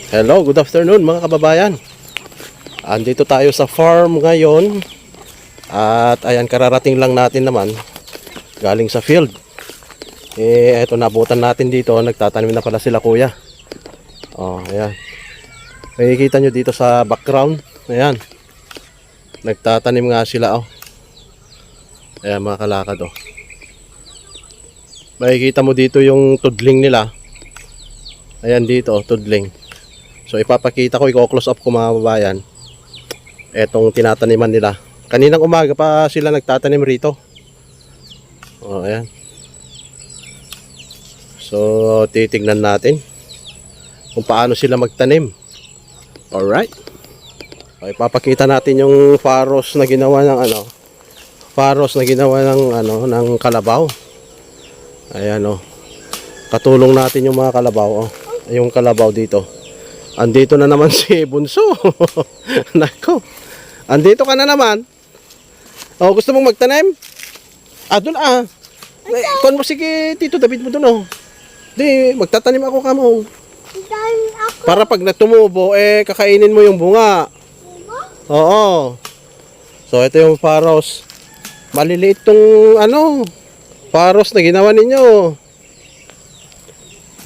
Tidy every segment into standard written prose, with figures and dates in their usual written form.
Hello, good afternoon mga kababayan. Andito tayo sa farm ngayon. At ayan, kararating lang natin naman galing sa field. Eto, nabutan natin dito. Nagtatanim na pala sila kuya. Oh, ayan. Makikita nyo dito sa background. Ayan. Nagtatanim nga sila, oh. Ayan mga kalakad, oh. Makikita mo dito yung tudling nila. Ayan dito, oh, tudling. So ipapakita ko, i-close up ko mga kababayan etong tinataniman nila. Kaninang umaga pa sila nagtatanim rito. Oh, ayan. So titignan natin kung paano sila magtanim. Alright. So, ipapakita natin yung faros na ginawa ng ng kalabaw. Ayan, oh. Katulong natin yung mga kalabaw, oh. Yung kalabaw dito. Andito na naman si Bunso. Nako. Andito ka na naman. Oh, gusto mong magtanim? Doon ah. Kon mo sige Tito David mo doon, oh. Di, magtatanim ako kamo. Para pag natumubo, kakainin mo yung bunga. Oo. So, ito yung faros. Maliliit tong faros na ginawa ninyo.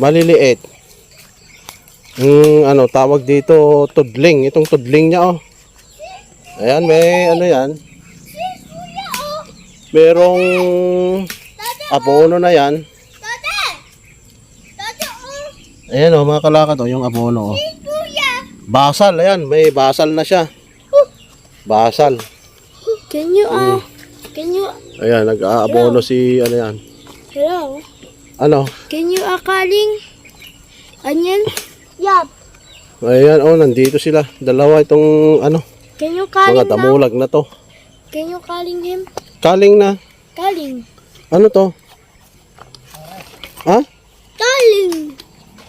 Maliliit. Tawag dito tudling. Itong tudling niya, oh. Ayan, may yan. Merong abono na yan. Ayan, oh, mga kalakad, oh, yung abono, oh. Basal, ayan, may basal na siya. Basal. Can you Ayan, nag-aabono si yan. hello? Ano? Can you calling onion? Yup. Ayan, oh, nandito sila. Dalawa itong Can you calling mga damulag na to. Can you calling him? Kaling na. Calling. Ano to? Ha? Calling.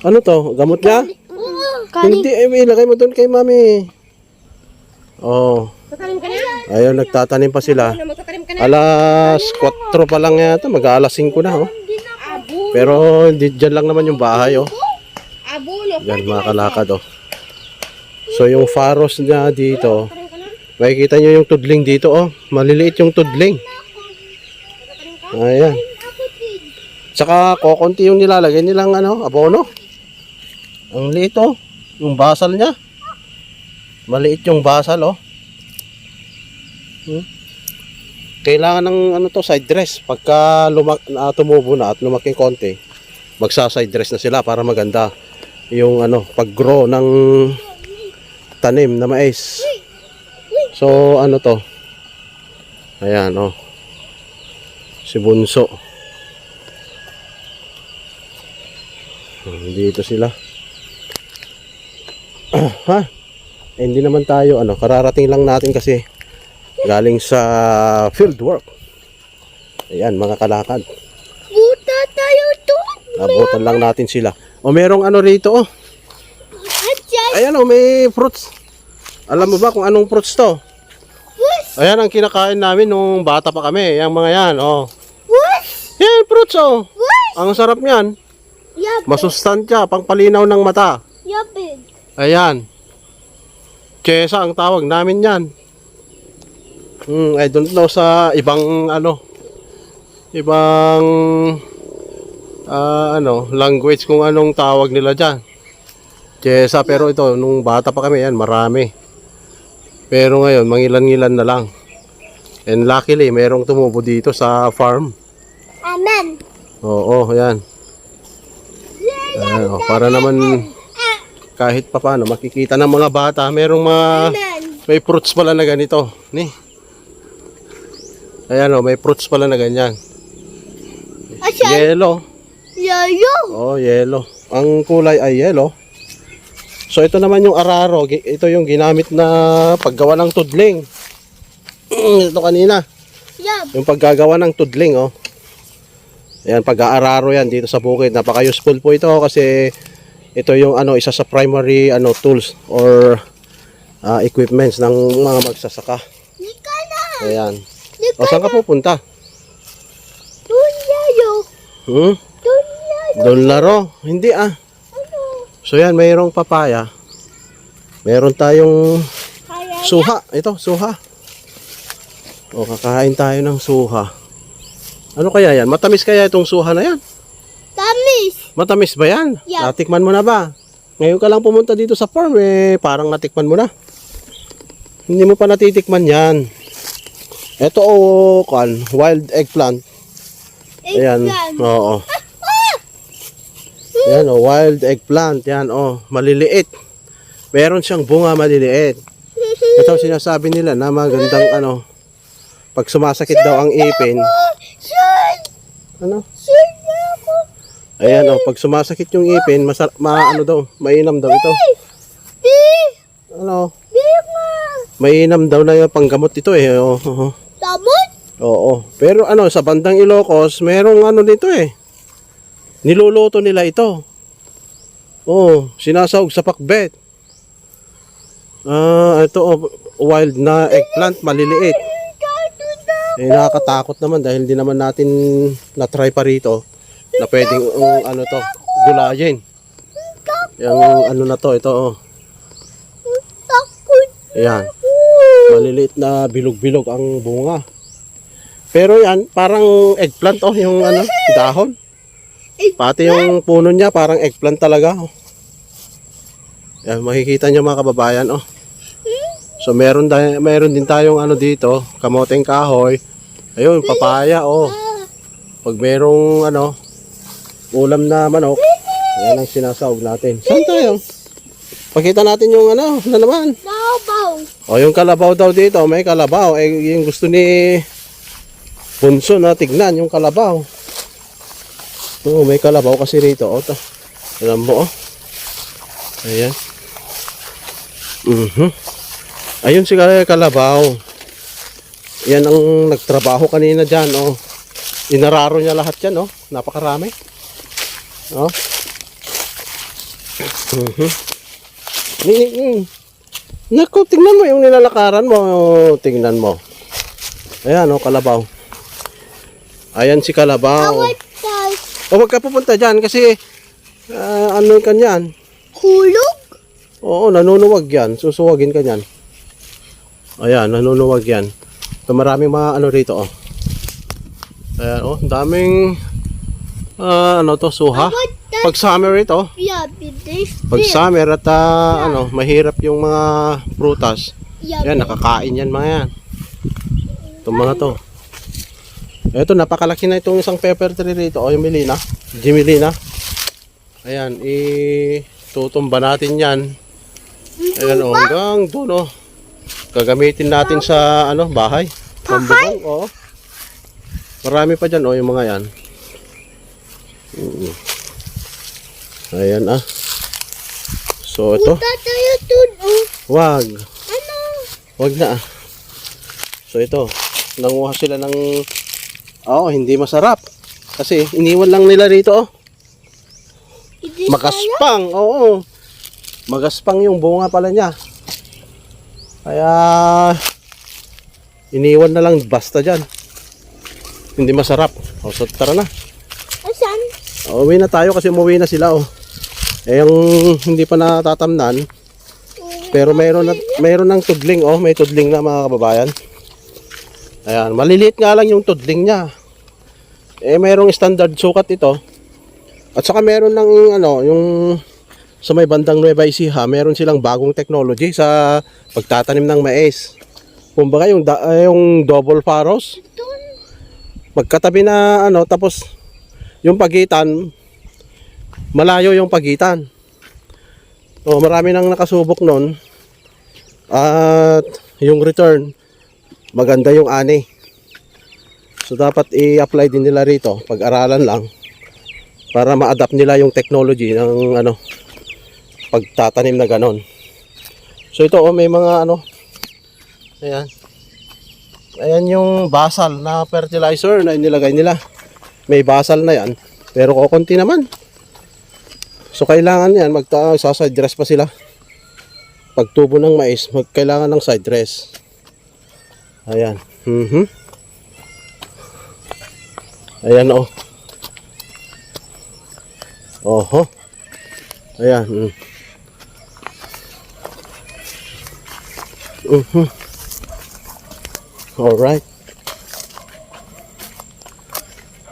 Ano to? Gamot niya? Calling. Hindi, ilagay mo doon kay mami. Oh. Ayun, nagtatanim pa sila. Alas 4 pa lang yata. Mag-aalas 5 na, oh. Pero dyan lang naman yung bahay, oh. Yan mga kalakad, oh. So yung faros niya dito, makikita nyo yung tudling dito, oh. Maliliit yung tudling. Ayan. Tsaka kokonti yung nilalagay nilang abono. Ang liit, oh. Yung basal niya. Maliit yung basal, oh. Kailangan ng side dress. Pagka tumubo na at lumaki konti, magsa-side dress na sila para maganda yung pag-grow ng tanim na mais. So to? Ayan, oh. Si Bunso. Dito sila. Ha? Hindi naman tayo kararating lang natin kasi galing sa field work. Ayan mga kalakad. Buta tayo doon. Abutan lang natin sila. O merong rito, oh. Ayan, oh, may fruits. Alam mo ba kung anong fruits to? Ayan ang kinakain namin nung bata pa kami. Yang mga yan, oh. Yan, fruits, oh. Ang sarap niyan. Masustansya, pangpalinaw ng mata. Ayan. Chesa ang tawag namin yan. I don't know sa ibang language kung anong tawag nila dyan. Chesa, pero ito nung bata pa kami yan marami, pero ngayon mangilan-ngilan na lang. And luckily merong tumubo dito sa farm. Amen. Oo, yan. Ayan, para naman kahit pa paano makikita ng mga bata merong may fruits pala na ganito ni. Ayan, oh, may fruits pala na ganyan. Yellow. Oh, yellow. Ang kulay ay yellow. So ito naman yung araro. Ito yung ginamit na paggawa ng tudling. Ito kanina. Yung paggagawa ng tudling, oh. Ayan, pag-aararo yan dito sa bukid. Napaka-useful po ito kasi ito yung isa sa primary tools or equipments ng mga magsasaka. Ayan. O, saan ka pupunta? Doon laro. Hindi, ah. So yan, mayroong papaya. Meron tayong Kaya suha. Ito, suha. O, kakain tayo ng suha. Ano kaya yan? Matamis kaya itong suha na yan? tamis. Matamis ba yan? Yeah. Natikman mo na ba? Ngayon ka lang pumunta dito sa farm, parang natikman mo na. Hindi mo pa natitikman yan. Ito, wild eggplant. Ayan, Eggplant. oo. Yan, wild eggplant. Yan, maliliit. Meron siyang bunga maliliit. Ito sinasabi nila na magandang pag sumasakit daw ang ipin. Sir! Ano? Sir na ako. Ayan, pag sumasakit yung ipin, mainam daw ito. Di! Ano? Di nga! Mainam daw na yung panggamot ito Oo. Tamot? Oo. Pero sa bandang Ilocos, merong dito niluluto nila ito. Sinasawag sa pakbet. Ito wild na eggplant, maliliit. Nakakatakot naman dahil hindi naman natin na-try pa rito na pwedeng gulayin. Yung na to, ito Takot. Ayan. Maliliit na bilog-bilog ang bunga. Pero yan, parang eggplant yung dahon. Pati yung puno niya, parang eggplant talaga. Yan, makikita niyo mga kababayan, So meron din tayong dito, kamoteng kahoy. Ayun, papaya, Pag merong ulam na manok, yan ang sinasawag natin. Saan tayo? Pakita natin yung na naman. Babaw. Yung kalabaw daw dito, may kalabaw. Yung gusto ni Bunso na tignan, yung kalabaw. May kalabaw kasi rito. Alam mo, Ayan. Ayun si kalabaw. Yan ang nagtrabaho kanina dyan, Inararo niya lahat yan, Napakarami. Naku, tingnan mo yung nilalakaran mo. Tingnan mo. Ayan, kalabaw. Ayan si kalabaw. Huwag ka pupunta dyan kasi ka yan. Hulog? Oo, nanunuwag yan. Susuwagin ka yan. Ayan, nanunuwag yan. So, maraming mga rito, Ayan, daming suha. Pag summer ito, Yeah, pag summer at mahirap yung mga prutas. Yan, nakakain yan mga yan. Itong mga to. Ito, napakalaki na itong isang pepper tree rito. Yung Melina, Jimelina. Ayan, tutumba natin yan. Ayan, hanggang doon, gagamitin natin sa bahay. Pambubong, Marami pa dyan, yung mga yan. Ayan, So, ito. Punta tayo dun, Wag. Ano? Wag na, So, ito. Nanguha sila ng hindi masarap. Kasi iniwan lang nila rito, Hindi Magaspang, Magaspang yung bunga pala niya. Kaya iniwan na lang basta dyan. Hindi masarap. So tara na. Asan? Uwi na tayo kasi umuwi na sila, yung hindi pa natatamnan. Pero mayroon ng tudling, may tudling na mga kababayan. Ayan, maliliit nga lang yung tudling niya. Mayroong standard sukat ito. At saka meron ng yung sa may bandang Nueva Ecija, meron silang bagong technology sa pagtatanim ng mais. Kumbaga yung double furrows. Magkatabi na tapos yung pagitan malayo yung pagitan. Marami nang nakasubok noon. At yung return maganda yung ani. So dapat i-apply din nila rito, pag-aralan lang para ma-adapt nila yung technology ng pagtatanim na ganon. So ito may mga ayan. Ayan yung basal na fertilizer na inilagay nila. May basal na yan, pero kukunti naman. So kailangan yan, side dress pa sila. Pagtubo ng mais, kailangan ng side dress. Ayan. Ayan Oho. Ayan. Alright.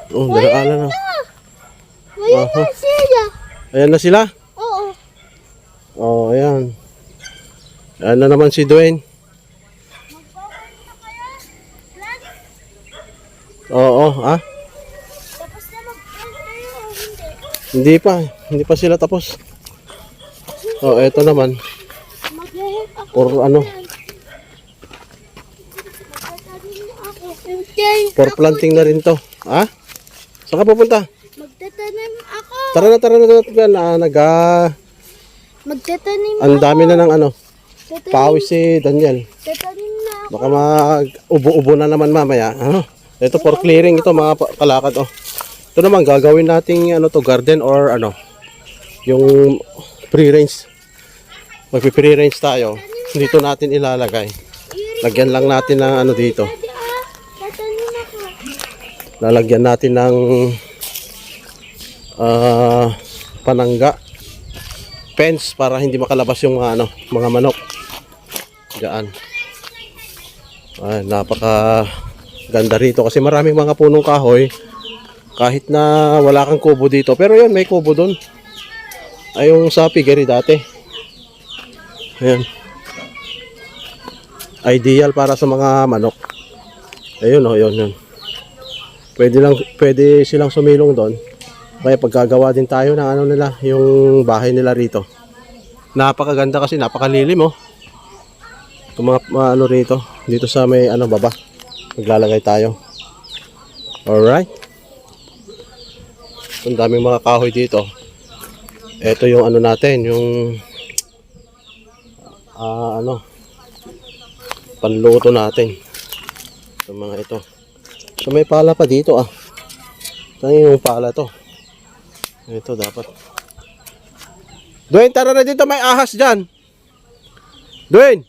Oh, daraanan na. Wala Aha. na sila. Ayan na sila. Oo. Oh, ayan. Ayan na naman si Dwayne. Oo, ah. Tapos na mag-plant kayo o hindi? Hindi pa sila tapos. Oh, eto naman. Mag-help ako. For ano, Magtatanim ako. Hintayin for ako. planting na rin to. Ah? Saan ka pupunta? Magtatanim ako. Tara na. Magtatanim Ang ako. dami na ng ano. Tatanim- Pawis si Daniel. Tatanim na ako. Baka mag-ubo-ubo na naman mamaya. Ano? Ito for clearing ito mga kalakad. Oh. Ito naman gagawin nating ano to, garden or ano, yung pre-range. Magpi-pre-range tayo. Dito natin ilalagay. Lagyan lang natin ng ano dito. Daddy, tatanim ako. Lalagyan natin ng panangga. Fence para hindi makalabas yung mga ano, mga manok. Diyan. Ay, napaka ganda rito kasi maraming mga punong kahoy. Kahit na wala kang kubo dito. Pero yun, may kubo doon. Ay, yung sa piggery dati. Ayan. Ideal para sa mga manok. Ayun, oh, yun. Pwede silang sumilong doon. Kaya pagkagawa din tayo ng ano nila, yung bahay nila rito. Napakaganda kasi napakalilim, oh. Itong mga ano rito, dito sa may ano baba. Maglalagay tayo. Alright. Ang daming mga kahoy dito. Ito yung ano natin, yung ano, panluto natin. Ito mga ito. So may pala pa dito, ah. Ito yung pala to. Ito dapat. Dwayne, tara na dito, may ahas dyan. Dwayne.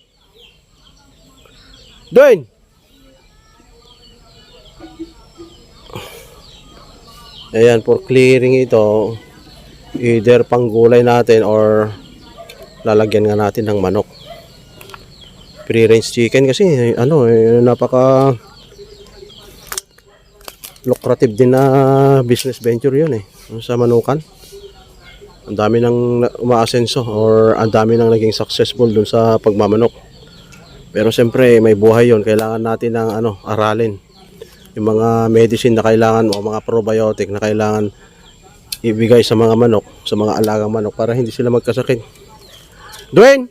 Ayan, for clearing ito, either panggulay natin or lalagyan nga natin ng manok. Free-range chicken kasi ano, napaka lucrative din na business venture yun sa manukan. Ang dami nang umaasenso or ang dami nang naging successful dun sa pagmamanok. Pero siyempre may buhay yun, kailangan natin ng ano, aralin. Yung mga medicine na kailangan o mga probiotic na kailangan ibigay sa mga manok, sa mga alagang manok para hindi sila magkasakit. Dwayne,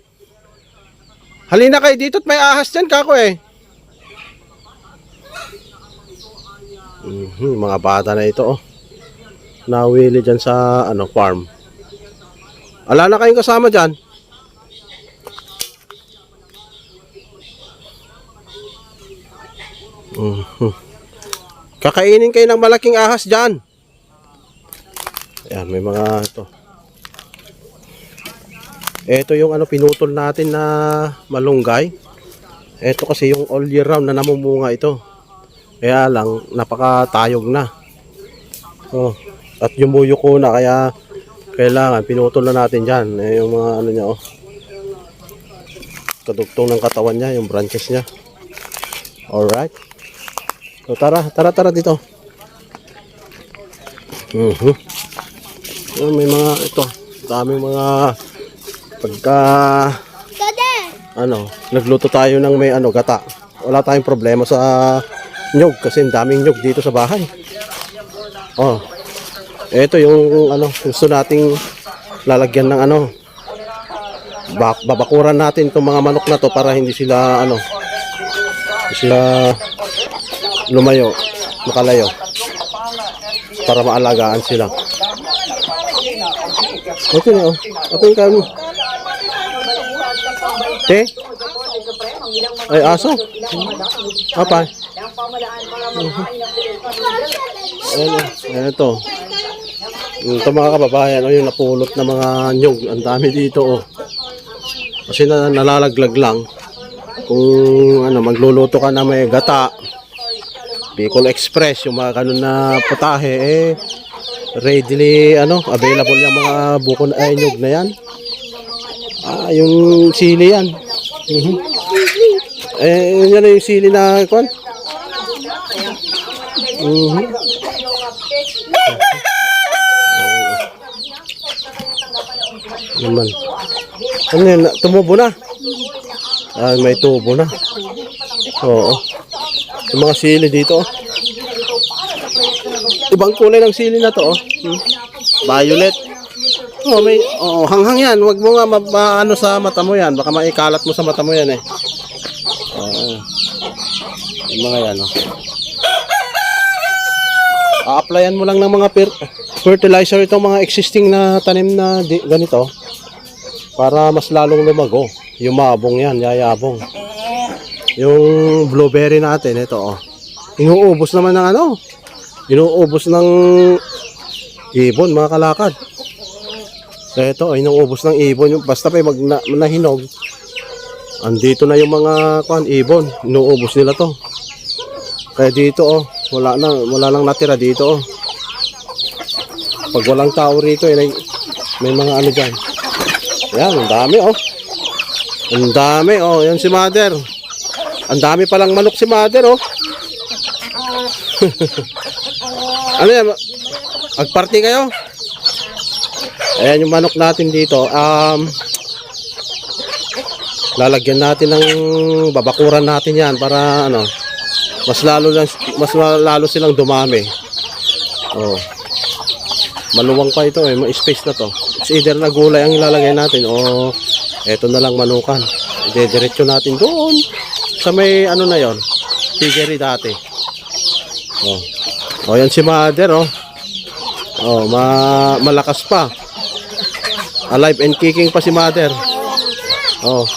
halina kayo dito at may ahas dyan kako mga bata na ito nawili dyan sa ano, farm. Ala na kayong kasama dyan. Kakainin kayo ng malaking ahas dyan. Ayan, may mga ito. Ito yung ano, pinutol natin na malunggay. Ito kasi yung all year round na namumunga ito. Kaya lang, napakatayog na. Oh, at yumuyo ko na, kaya kailangan pinutol na natin dyan. Yung mga ano niya, kadugtong ng katawan niya, yung branches niya. Alright. So tara dito. May mga ito, daming mga pagka Daddy! ano, nagluto tayo ng may ano, gata. Wala tayong problema sa nyug kasi daming nyug dito sa bahay. Oh. Ito yung ano, gusto nating lalagyan ng ano, babakuran natin itong mga manok na to para hindi sila ano, lumayo, makalayo, para maalagaan sila. Ito na, ito yung kami. Ay, aso? Apa? Ayan ito. Ito mga kababayan, yung napulot na mga nyug. Ang dami dito, Kasi nalalaglag lang. Kung ano, magluluto ka na may gata, Bicol Express, yung mga ganun na putahe, readily available yung mga bukon ay nyug na yan. Yung sili yan. Yan na yung sili na kwan. Mhm. Naman. Ano yun? Tumubo na? Ah, may tubo na. Oo. Yung mga sili dito. Oh. Ibang kulay ng sili na to. Oh. Violet. Oh, may hanghang yan. Huwag mo nga ano sa mata mo yan. Baka maikalat mo sa mata mo yan eh. Oo. Yung mga yan. Oh. A-applyan mo lang ng mga fertilizer itong mga existing na tanim na ganito para mas lalong lumago. Yumabong yan, yayabong. Yung blueberry natin, ito oh. Inuubos naman ng ano? Inuubos ng ibon, mga kalakad. Ito, inuubos ng ibon. Basta pa nahinog, andito na yung mga ibon. Inuubos nila to. Kaya dito oh, wala lang natira dito oh. Pag walang tao rito may mga ano dyan. Yan, ang dami oh. Ang dami oh, yan si Mother. Ang dami palang manok si Mother oh. Ano yan? Magparty kayo? Ayan yung manok natin dito. Lalagyan natin ng babakuran natin yan para ano, mas lalo silang dumami. Oh. Maluwang pa ito eh, may space na to. It's either na gulay ang ilalagay natin o eto na lang manukan. Idediretso natin doon sa may ano na yon, piggery dati. Oh. Oh, yan si Mother oh. Oh, malakas pa. Alive and kicking pa si Mother. Oh.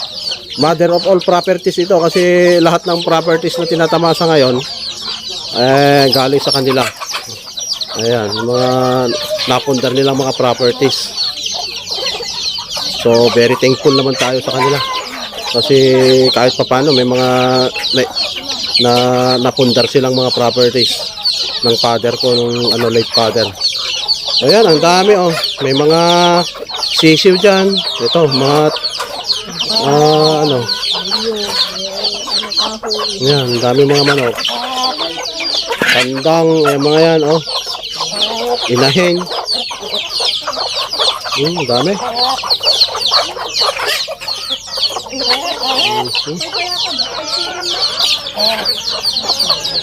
Mother of all properties ito kasi lahat ng properties na tinatamasa ngayon galing sa kanila. Ayan, mga napundar nilang mga properties. So, very thankful naman tayo sa kanila. Kasi kahit papano may mga napundar silang mga properties ng father ko, nung late father. Ayan, ang dami oh. May mga sisiw dyan. Ito, mga Ayan, ang dami mga manok. Tandang, mga yan oh. Inahin. Ang dami.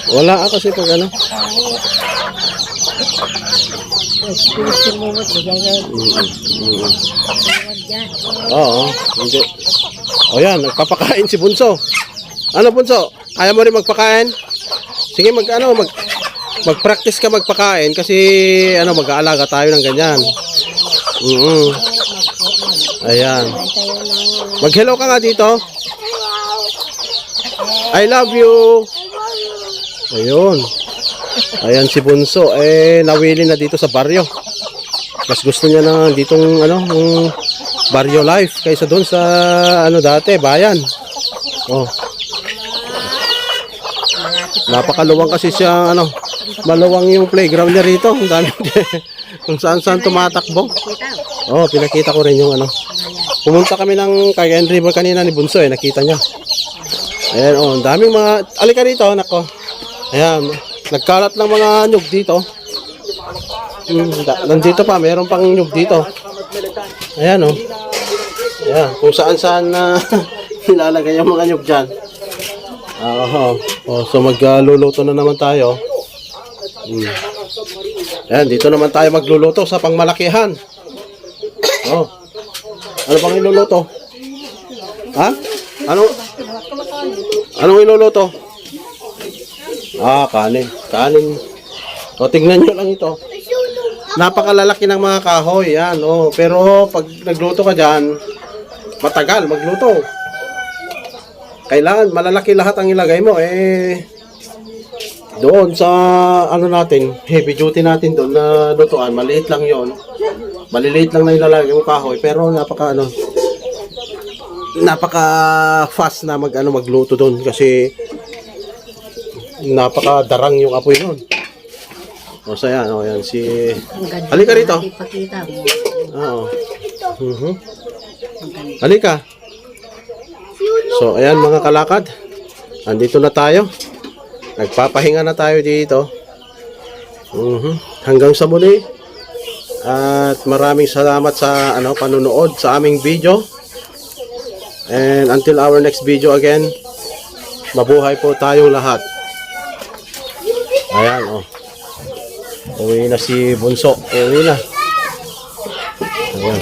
Wala kasi pag ano. Oo, hindi. O yan, nagpapakain si Bunso. Ano Bunso? Kaya mo rin magpakain? Sige, mag-practice ka magpakain kasi mag-aalaga tayo ng ganyan. Ayan. Mag-hello ka nga dito. I love you. Ayun. Ayan si Bunso. Nawili na dito sa baryo. Mas gusto niya na ditong yung baryo life kaysa doon sa dati, bayan. Oh. Napakaluwang kasi siya maluwang yung playground niya rito. Ang dami kung saan tumatakbo. Oh, pinakita ko rin yung Pumunta kami ng Cagayan River kanina ni Bunso nakita niya. Ayan oh, ang daming mga alika rito, nako. Ayan, nagkalat lang mga nyug dito. Nandito pa, meron pang nyug dito. Ayan oh. Ayan, kung saan na nilalagay yung mga nyug dyan. Oh, so magluluto na naman tayo. Ayan, dito naman tayo magluluto sa pangmalakihan. Oh. Ano pang iluluto? Ha? Anong iluluto? Kanin. Kanin. O, tingnan nyo lang ito. Napakalalaki ng mga kahoy. Yan, oh. Pero pag nagluto ka dyan, matagal magluto. Kailangan malalaki lahat ang ilagay mo. Doon sa natin, heavy duty natin doon na lutuan, maliit lang yon. Maliliit lang na ilalagay mo kahoy, pero napaka fast na magluto doon kasi napaka-darang yung apoy noon. O so yan, yan si halika rito. Oo. Halika. So ayan mga kalakad. andito na tayo. Nagpapahinga na tayo dito. Hanggang sa muli. At maraming salamat sa panunood sa aming video. And until our next video again, mabuhay po tayong lahat. Ayan, oh. Uwi na si Bunso. Uwi na. Ayan.